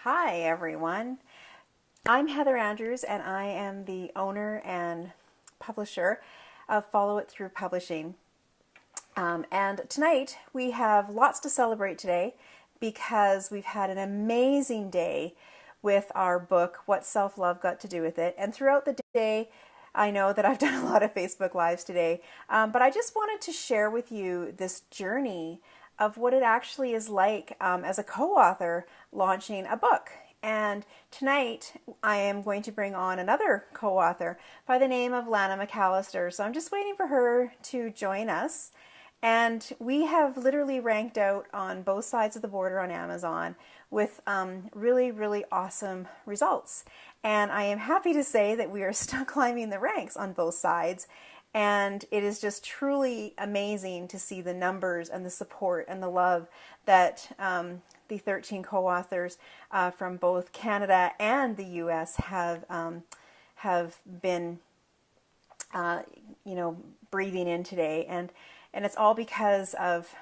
Hi, everyone. I'm Heather Andrews, and I am the owner and publisher of Follow It Through Publishing. And tonight we have lots to celebrate today because we've had an amazing day with our book, What Self-Love Got to Do with It. And throughout the day, I know that I've done a lot of Facebook Lives today, but I just wanted to share with you this journey of what it actually is like as a co-author launching a book. And tonight I am going to bring on another co-author by the name of Dixon-McAllister. So I'm just waiting for her to join us. And we have literally ranked out on both sides of the border on Amazon with really, really awesome results. And I am happy to say that we are still climbing the ranks on both sides. And it is just truly amazing to see the numbers and the support and the love that the 13 co-authors from both Canada and the U.S. have been, breathing in today. And it's all because of,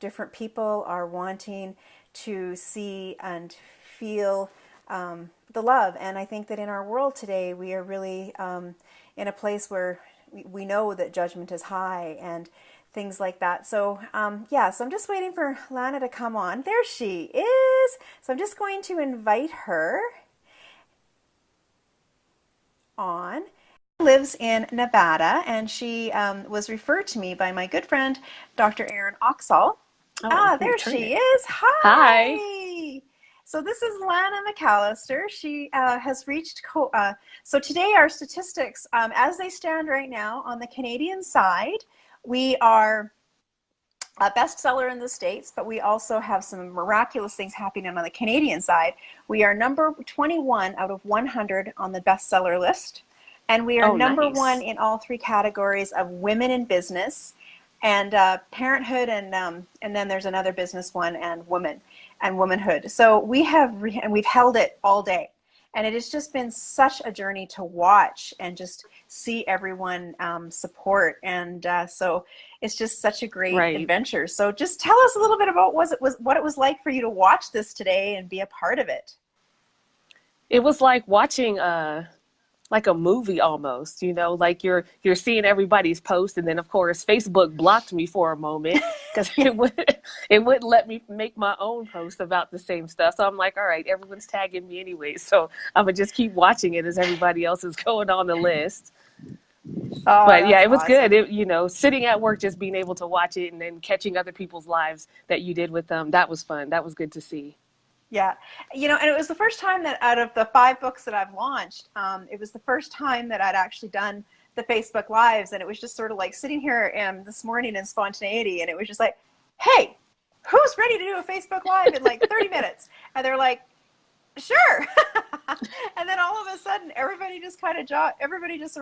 different people are wanting to see and feel the love. And I think that in our world today, we are really in a place where we know that judgment is high and things like that. So so I'm just waiting for Lana to come on. There she is. So I'm just going to invite her on. She lives in Nevada, and she was referred to me by my good friend, Dr. Erin Oxall. There she is. Hi. Hi. So this is Dixon-McAllister. She has reached, so today our statistics, as they stand right now on the Canadian side, we are a bestseller in the States, but we also have some miraculous things happening on the Canadian side. We are number 21 out of 100 on the bestseller list, and we are number Nice. one in all three categories of women in business and parenthood, and then there's another business one, and women and womanhood. So we have and we've held it all day, and it has just been such a journey to watch and just see everyone support, and so it's just such a great Right. adventure. So just tell us a little bit about what it was like for you to watch this today and be a part of it. It was like watching like a movie almost, like you're seeing everybody's post, and then of course Facebook blocked me for a moment because it wouldn't let me make my own post about the same stuff. So I'm like, all right, everyone's tagging me anyway, so I'm gonna just keep watching it as everybody else is going on the list. Oh, But yeah, that's it was good. awesome. Sitting at work, just being able to watch it and then catching other people's lives that you did with them, that was fun. That was good to see. Yeah, and it was the first time that out of the 5 books that I've launched, it was the first time that I'd actually done the Facebook Lives, and it was just sort of like sitting here this morning in spontaneity, and it was just like, hey, who's ready to do a Facebook Live in like 30 minutes? And they're like, sure. And then all of a sudden everybody just sort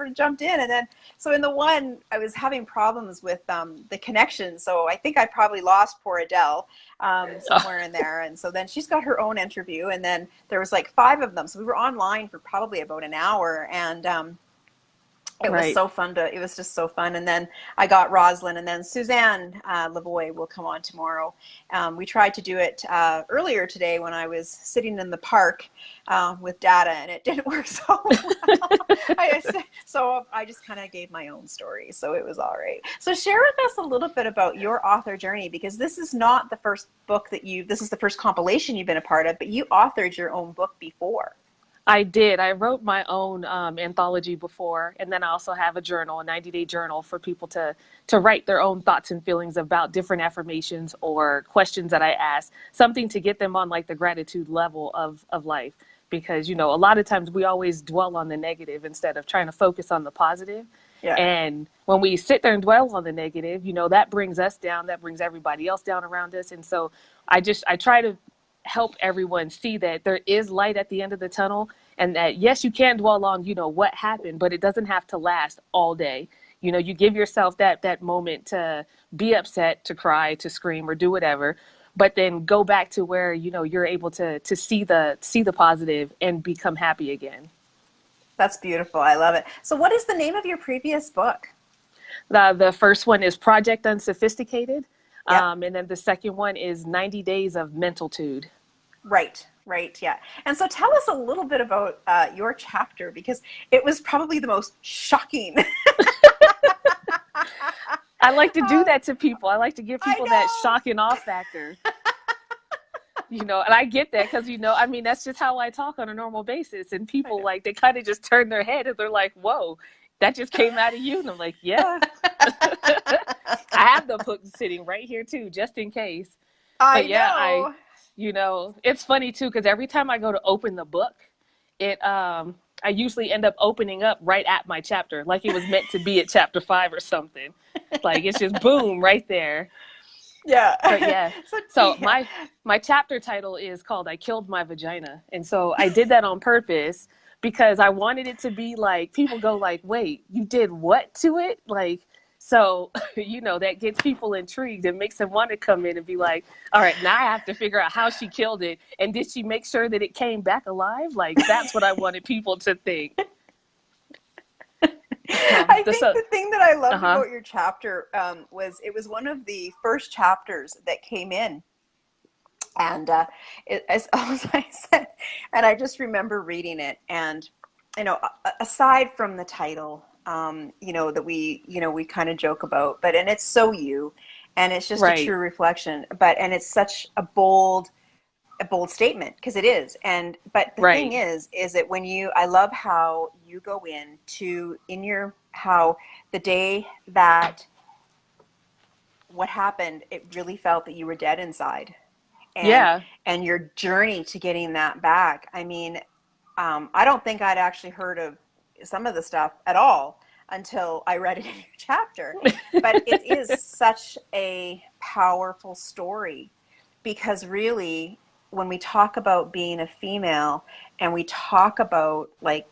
of jumped in, and then so in the one I was having problems with the connection, so I think I probably lost poor Adele somewhere in there, and so then she's got her own interview, and then there was like 5 of them, so we were online for probably about an hour, and it was Right. so fun it was just so fun. And then I got Roslyn, and then Suzanne Lavoie will come on tomorrow. We tried to do it earlier today when I was sitting in the park with Data, and it didn't work so well. So I just kind of gave my own story, so it was all right. So share with us a little bit about your author journey, because this is not the first book this is the first compilation you've been a part of, but you authored your own book before. I did. I wrote my own anthology before, and then I also have a journal, a 90-day journal for people to write their own thoughts and feelings about different affirmations or questions that I ask, something to get them on like the gratitude level of life. Because, a lot of times we always dwell on the negative instead of trying to focus on the positive. Yeah. And when we sit there and dwell on the negative, that brings us down, that brings everybody else down around us. And so I try to help everyone see that there is light at the end of the tunnel, and that yes, you can dwell on what happened, but it doesn't have to last all day. You give yourself that moment to be upset, to cry, to scream, or do whatever, but then go back to where you're able to see the positive and become happy again. That's beautiful. I love it. So what is the name of your previous book? The first one is Project Unsophisticated. Yep. And then the second one is 90 Days of Mentaltude. Right. Right, yeah. And so tell us a little bit about your chapter, because it was probably the most shocking. I like to do um, that to people. I like to give I people that know. shock and awe factor. And I get that because, I mean, that's just how I talk on a normal basis. And I people, know. like, they kind of just turn their head and they're like, whoa, that just came out of you. And I'm like, yeah. I have the book sitting right here, too, just in case. I But yeah, know. it's funny, too, because every time I go to open the book, I usually end up opening up right at my chapter, like it was meant to be at chapter 5 or something. Like, it's just boom right there. But Yeah. yeah, So so yeah. my chapter title is called "I Killed My Vagina," and so I did that on purpose because I wanted it to be like people go like, "Wait, you did what to it?" Like, so that gets people intrigued and makes them want to come in and be like, "All right, now I have to figure out how she killed it, and did she make sure that it came back alive?" Like, that's what I wanted people to think. I think So, the thing that I loved uh-huh, about your chapter was it was one of the first chapters that came in, and as I said, and I just remember reading it, and aside from the title, that we kind of joke about, but and it's so you, and it's just a right, true reflection, and it's such a bold statement, because it is. And but the thing right, is that when I love how you go in your how the day that what happened, it really felt that you were dead inside, and yeah, your journey to getting that back. I mean, I don't think I'd actually heard of some of the stuff at all until I read it in your chapter. But it is such a powerful story, because really, when we talk about being a female and we talk about, like,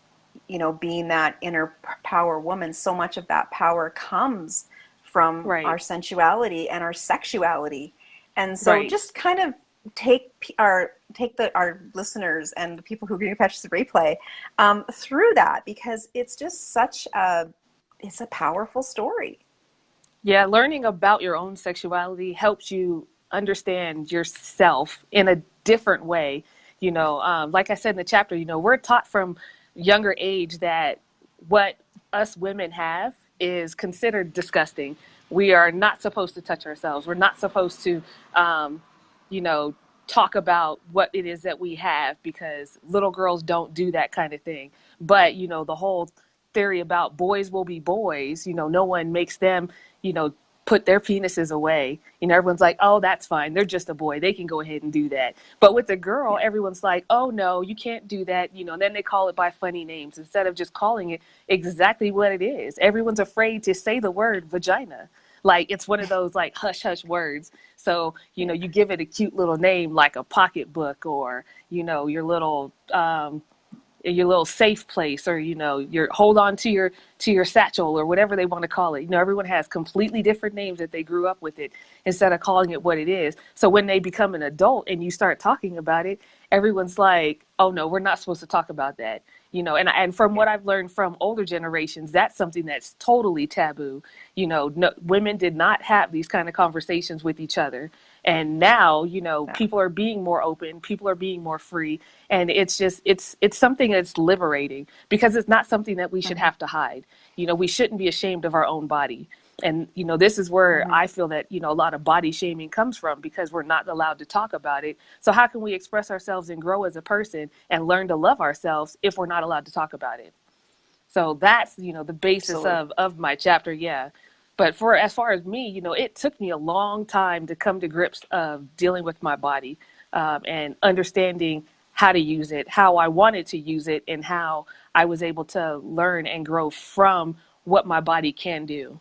being that inner power woman, so much of that power comes from our right, sensuality and our sexuality. And so right. just kind of take our listeners and the people who are going to catch the replay through that, because it's just it's a powerful story. Yeah, learning about your own sexuality helps you understand yourself in a different way. Like I said in the chapter, we're taught from younger age that what us women have is considered disgusting. We are not supposed to touch ourselves. We're not supposed to, you know, talk about what it is that we have, because little girls don't do that kind of thing. But, the whole theory about boys will be boys, no one makes them, you know, put their penises away. Everyone's like, oh, that's fine. They're just a boy. They can go ahead and do that. But with a girl, Yeah. everyone's like, oh, no, you can't do that. And then they call it by funny names instead of just calling it exactly what it is. Everyone's afraid to say the word vagina. Like, it's one of those like hush hush words. So, Yeah. you give it a cute little name like a pocketbook, or, your little safe place, or your hold on to your satchel, or whatever they want to call it. Everyone has completely different names that they grew up with it, instead of calling it what it is. So when they become an adult and you start talking about it, everyone's like, oh no, we're not supposed to talk about that. And from Yeah. what I've learned from older generations, that's something that's totally taboo. No, women did not have these kind of conversations with each other. And now, Yeah. people are being more open, people are being more free, and it's something that's liberating, because it's not something that we should Mm-hmm. have to hide. We shouldn't be ashamed of our own body. And this is where Mm-hmm. I feel that a lot of body shaming comes from, because we're not allowed to talk about it. So how can we express ourselves and grow as a person and learn to love ourselves if we're not allowed to talk about it? So that's the basis Absolutely. of my chapter. Yeah. But for as far as me, it took me a long time to come to grips of dealing with my body, and understanding how to use it, how I wanted to use it, and how I was able to learn and grow from what my body can do.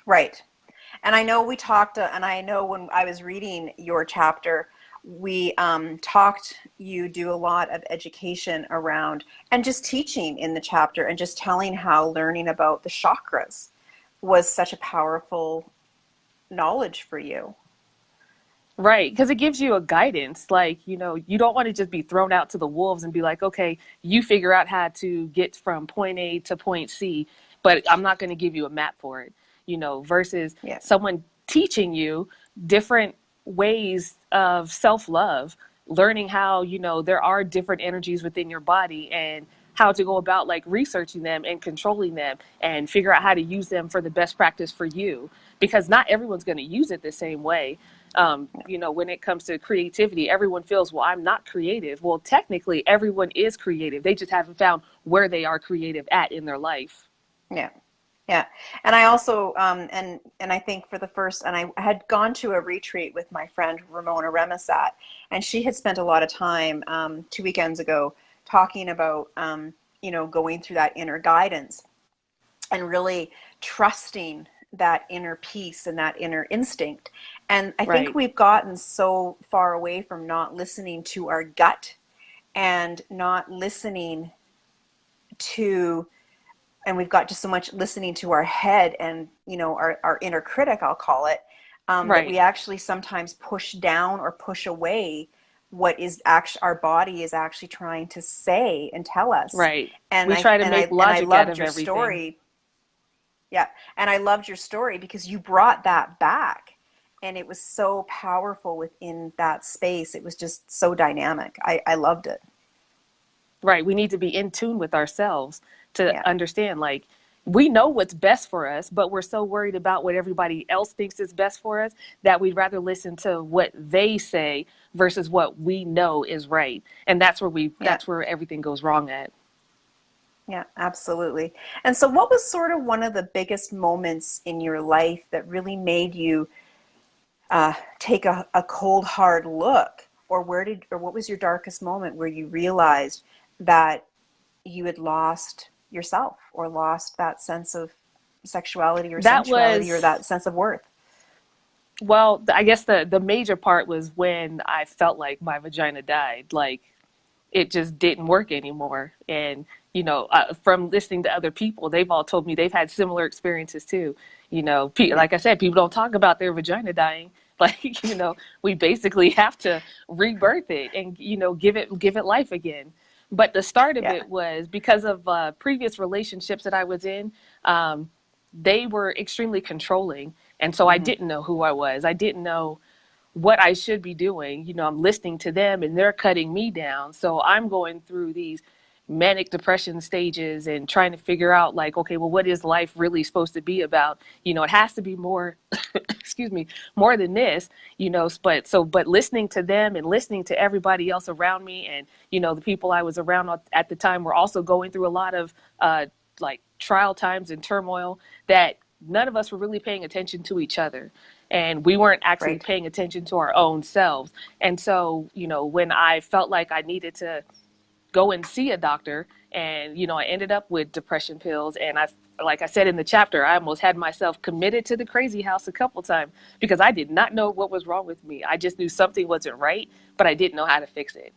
Right. And I know we talked, and I know when I was reading your chapter, we talked, you do a lot of education around and just teaching in the chapter, and just telling how learning about the chakras was such a powerful knowledge for you. Right, because it gives you a guidance. Like, you don't want to just be thrown out to the wolves and be like, okay, you figure out how to get from point A to point C, but I'm not going to give you a map for it, versus Yeah. someone teaching you different ways of self love, learning how, there are different energies within your body and how to go about like researching them and controlling them and figure out how to use them for the best practice for you, because not everyone's going to use it the same way. When it comes to creativity, everyone feels, well, I'm not creative. Well, technically everyone is creative. They just haven't found where they are creative at in their life. Yeah. Yeah. And I also, and I think for the first, and I had gone to a retreat with my friend Ramona Remisat, and she had spent a lot of time 2 weekends ago talking about, going through that inner guidance and really trusting that inner peace and that inner instinct. And I think Right. we've gotten so far away from not listening to our gut and not listening to, and we've got just so much listening to our head and, our inner critic, I'll call it, that we Right. actually sometimes push down or push away what is actually our body is actually trying to say and tell us. Right. And We I try to and make I and I logic out loved of your everything. story. Yeah. And I loved your story because you brought that back. And it was so powerful within that space. It was just so dynamic. I loved it. Right. We need to be in tune with ourselves to Yeah. understand, like, we know what's best for us, but we're so worried about what everybody else thinks is best for us that we'd rather listen to what they say versus what we know is right. And Yeah. that's where everything goes wrong at. Yeah, absolutely. And so what was sort of one of the biggest moments in your life that really made you take a cold, hard look? Or what was your darkest moment where you realized that you had lost yourself or lost that sense of sexuality or That sensuality or was that sense of worth? Well, I guess the major part was when I felt like my vagina died. Like, it just didn't work anymore. And, from listening to other people, they've all told me they've had similar experiences too. Yeah, Like I said, people don't talk about their vagina dying. Like, we basically have to rebirth it and, give it life again. But the start of yeah, it was because of previous relationships that I was in. They were extremely controlling. And so I hmm, didn't know who I was. I didn't know what I should be doing. I'm listening to them and they're cutting me down. So I'm going through these manic depression stages and trying to figure out, like, okay, well, what is life really supposed to be about? It has to be more, excuse me, more than this, but listening to them and listening to everybody else around me, and, the people I was around at the time were also going through a lot of, like, trial times and turmoil, that none of us were really paying attention to each other, and we weren't actually right. paying attention to our own selves. And so, when I felt like I needed to go and see a doctor, and, I ended up with depression pills, and like I said in the chapter, I almost had myself committed to the crazy house a couple times because I did not know what was wrong with me. I just knew something wasn't right, but I didn't know how to fix it.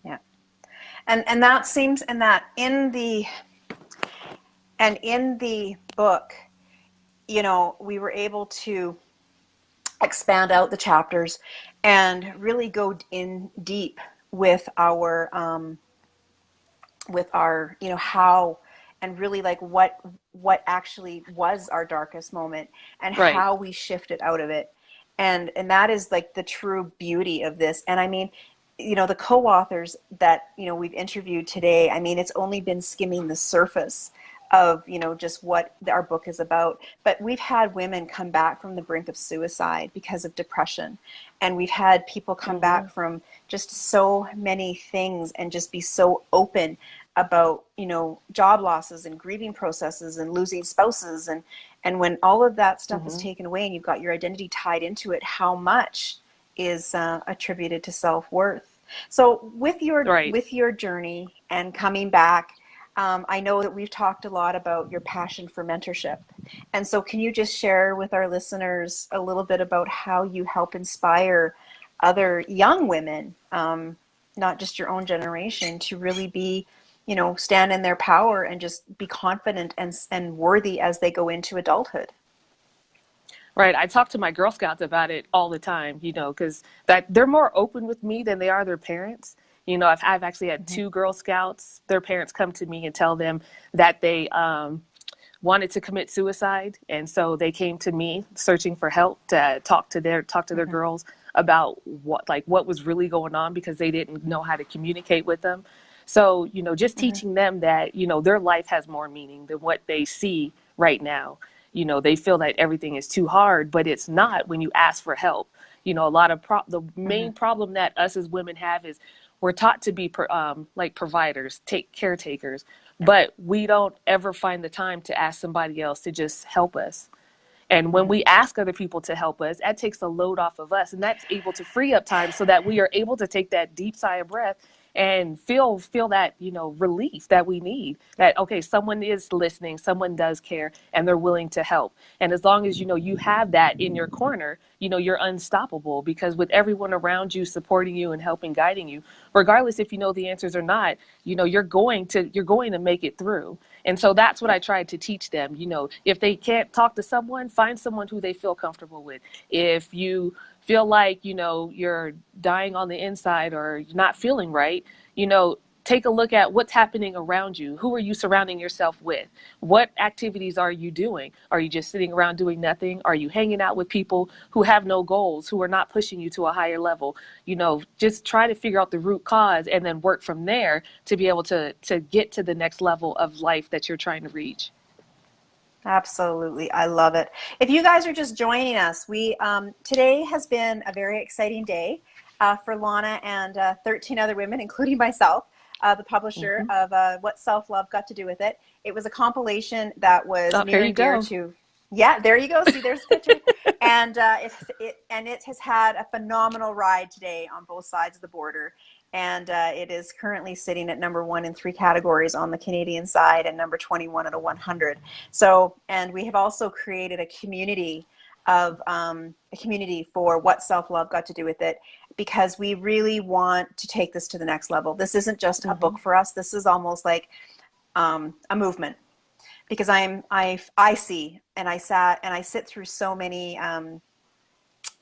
Yeah. And that seems, and in the book, we were able to expand out the chapters and really go in deep with our how, and really like what actually was our darkest moment and Right. how we shifted out of it. And that is like the true beauty of this. And I mean, the co-authors that we've interviewed today, I mean, it's only been skimming the surface of just what our book is about. But we've had women come back from the brink of suicide because of depression, and we've had people come Mm-hmm. back from just so many things and just be so open about job losses and grieving processes and losing spouses, and when all of that stuff is Mm-hmm. taken away and you've got your identity tied into it, how much is attributed to self-worth. So Right. with your journey and coming back, I know that we've talked a lot about your passion for mentorship. And so can you just share with our listeners a little bit about how you help inspire other young women, not just your own generation, to really be, stand in their power and just be confident and worthy as they go into adulthood? Right. I talk to my Girl Scouts about it all the time, because that they're more open with me than they are their parents. I've actually had Mm-hmm. two Girl Scouts. Their parents come to me and tell them that they wanted to commit suicide, and so they came to me searching for help to talk to their Mm-hmm. girls about what was really going on because they didn't know how to communicate with them. So, just teaching them that, their life has more meaning than what they see right now. They feel that everything is too hard, but it's not when you ask for help. A lot of the main problem that us as women have is we're taught to be like providers, caretakers, but we don't ever find the time to ask somebody else to just help us. And when we ask other people to help us, that takes the load off of us, and that's able to free up time so that we are able to take that deep sigh of breath and feel that, relief that we need, that, okay, someone is listening, someone does care, and they're willing to help. And as long as, you have that in your corner, you're unstoppable, because with everyone around you supporting you and helping, guiding you, regardless if you know the answers or not, you're going to make it through. And so that's what I tried to teach them. If they can't talk to someone, find someone who they feel comfortable with. If you feel like, you're dying on the inside or you're not feeling right, take a look at what's happening around you. Who are you surrounding yourself with? What activities are you doing? Are you just sitting around doing nothing? Are you hanging out with people who have no goals, who are not pushing you to a higher level? Just try to figure out the root cause and then work from there to be able to get to the next level of life that you're trying to reach. Absolutely. I love it. If you guys are just joining us, today has been a very exciting day for Lana and 13 other women, including myself, the publisher of What Self-Love Got to Do With It. It was a compilation that was near and dear to, yeah, there you go. See, there's a picture. And it has had a phenomenal ride today on both sides of the border. And it is currently sitting at #1 in 3 categories on the Canadian side and number 21 at a 100. So, and we have also created a community for What Self-Love Got to Do With It, because we really want to take this to the next level. This isn't just a book for us. This is almost like a movement, because I see, and I sit through so many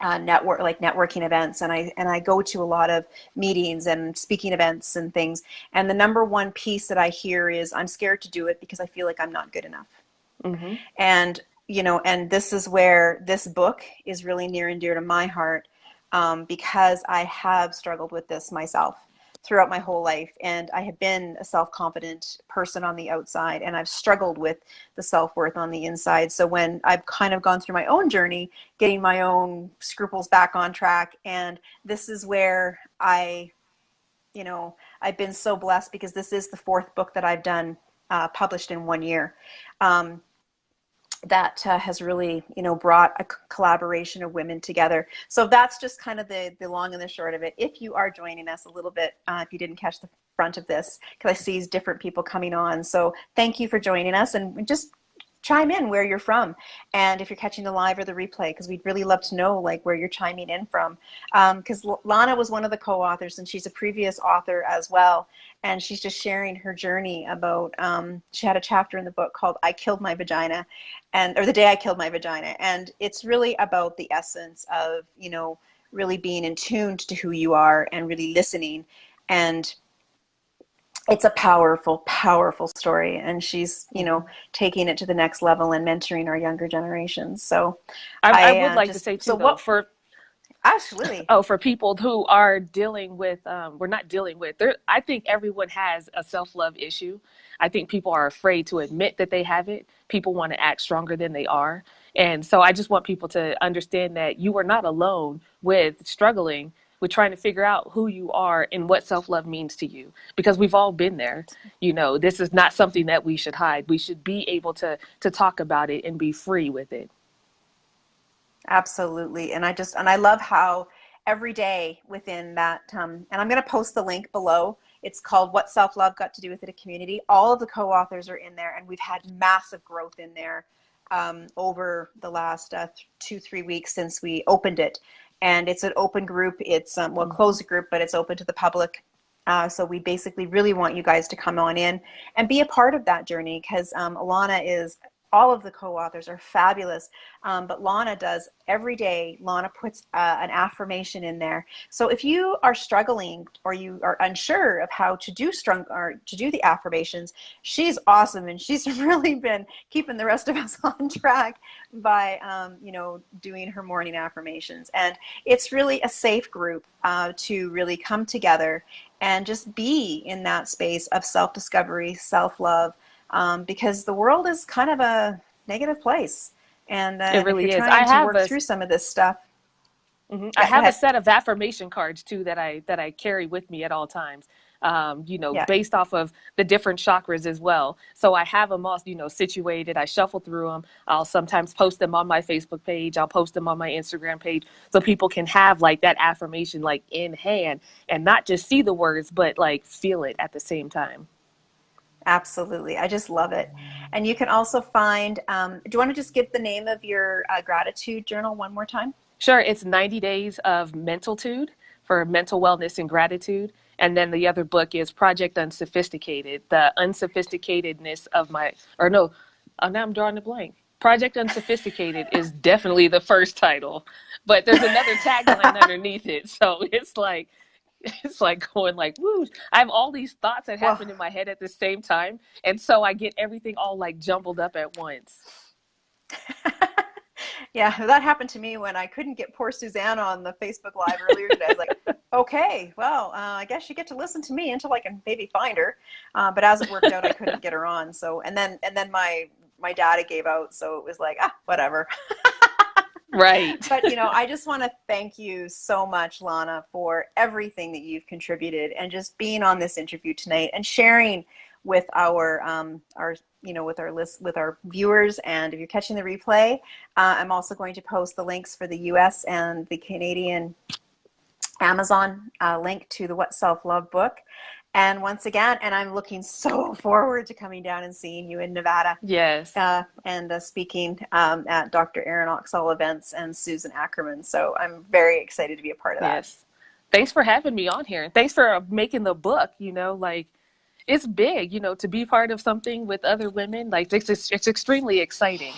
networking events, and I go to a lot of meetings and speaking events and things, and the #1 piece that I hear is, I'm scared to do it because I feel like I'm not good enough. And and this is where this book is really near and dear to my heart, because I have struggled with this myself throughout my whole life, and I have been a self-confident person on the outside, and I've struggled with the self-worth on the inside. So when I've kind of gone through my own journey, getting my own scruples back on track, and this is where I've been so blessed, because this is the 4th book that I've done published in 1 year. That has really, brought a collaboration of women together. So that's just kind of the long and the short of it. If you are joining us a little bit, if you didn't catch the front of this, because I see different people coming on. So thank you for joining us, and just chime in where you're from, and if you're catching the live or the replay, because we'd really love to know where you're chiming in from, because Lana was one of the co-authors, and she's a previous author as well, and she's just sharing her journey about she had a chapter in the book called I Killed My Vagina, or The Day I Killed My Vagina, and it's really about the essence of really being in tune to who you are and really listening. And it's a powerful, powerful story, and she's, taking it to the next level and mentoring our younger generations. So I would like to say too, absolutely. For people who are dealing with, we're not dealing with, I think everyone has a self-love issue. I think people are afraid to admit that they have it. People want to act stronger than they are. And so I just want people to understand that you are not alone with struggling with trying to figure out who you are and what self-love means to you, because we've all been there. This is not something that we should hide. We should be able to talk about it and be free with it. Absolutely. And I love how every day within that, and I'm going to post the link below. It's called What Self-Love Got to Do With It, a community. All of the co-authors are in there, and we've had massive growth in there over the last 2-3 weeks since we opened it. And it's an open group. It's closed group, but it's open to the public. So we basically really want you guys to come on in and be a part of that journey, because Alana is all of the co-authors are fabulous. But Lana does every day. Lana puts an affirmation in there. So if you are struggling or you are unsure of how to do the affirmations, she's awesome, and she's really been keeping the rest of us on track by doing her morning affirmations. And it's really a safe group to really come together and just be in that space of self-discovery, self-love, because the world is kind of a negative place. And It if you're really is. trying to work through some of this stuff, I yeah, go have a ahead. set of affirmation cards too that I carry with me at all times. Yeah. Based off of the different chakras as well. So I have them all, situated. I shuffle through them. I'll sometimes post them on my Facebook page. I'll post them on my Instagram page so people can have like that affirmation like in hand and not just see the words, but like feel it at the same time. Absolutely. I just love it. And you can also find, do you want to just give the name of your gratitude journal one more time? Sure, it's 90 Days of Mentaltude for mental wellness and gratitude. And then the other book is Project Unsophisticated, the unsophisticatedness of my, or no, now I'm drawing a blank. Project Unsophisticated is definitely the first title, but there's another tagline underneath it. So it's like going like, woo. I have all these thoughts that Well, happen in my head at the same time. And so I get everything all like jumbled up at once. yeah, that happened to me when I couldn't get poor Suzanne on the Facebook Live earlier today. I was like, okay, well, I guess you get to listen to me until I can maybe find her. But as it worked out, I couldn't get her on. So, and then my data gave out, so it was like, whatever. Right. But I just want to thank you so much, Lana, for everything that you've contributed and just being on this interview tonight and sharing with our with our viewers. And if you're catching the replay, I'm also going to post the links for the US and the Canadian Amazon link to the What Self-Love book. And once again, and I'm looking so forward to coming down and seeing you in Nevada Yes. and speaking at Dr. Aaron Oxall events and Susan Ackerman. So I'm very excited to be a part of that. Yes. Thanks for having me on here. Thanks for making the book, like it's big, to be part of something with other women. Like it's extremely exciting.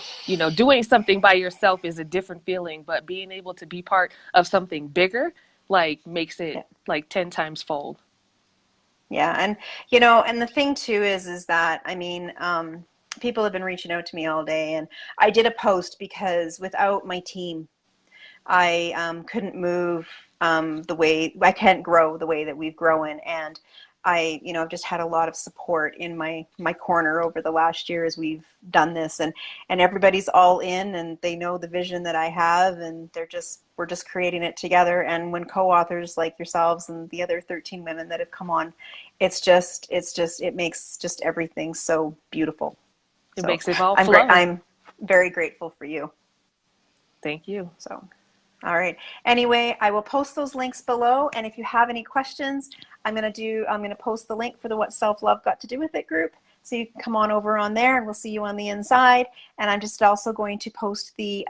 Doing something by yourself is a different feeling, but being able to be part of something bigger, like makes it Yeah. like 10 times fold. Yeah, and and the thing too is that I mean, people have been reaching out to me all day, and I did a post because without my team, I couldn't move the way I can't grow the way that we've grown, and I've just had a lot of support in my corner over the last year as we've done this, and everybody's all in, and they know the vision that I have, and we're just creating it together. And when co-authors like yourselves and the other 13 women that have come on, it makes just everything so beautiful. It So makes it all flow. I'm very grateful for you. Thank you. So. All right. Anyway, I will post those links below, and if you have any questions, I'm going to post the link for the What Self-Love Got to Do With It group, so you can come on over on there, and we'll see you on the inside. And I'm just also going to post the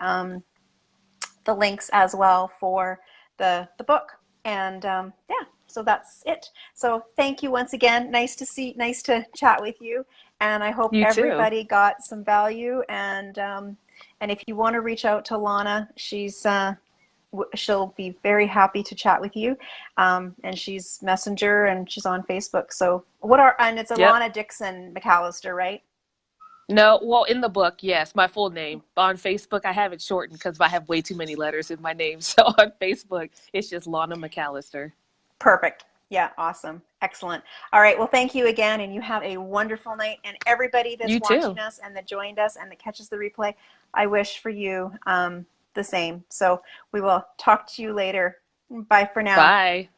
links as well for the book. And yeah, so that's it. So thank you once again. Nice to chat with you, and I hope You too. everybody got some value. And if you want to reach out to Lana, she'll be very happy to chat with you. And she's Messenger and she's on Facebook. So and it's Yep. Alana Dixon-McAllister, right? No, well, in the book, yes, my full name. On Facebook, I have it shortened because I have way too many letters in my name. So on Facebook, it's just Lana McAllister. Perfect. Yeah, awesome. Excellent. All right. Well, thank you again, and you have a wonderful night. And everybody that's You watching too. us and that joined us and that catches the replay, I wish for you the same. So we will talk to you later. Bye for now. Bye.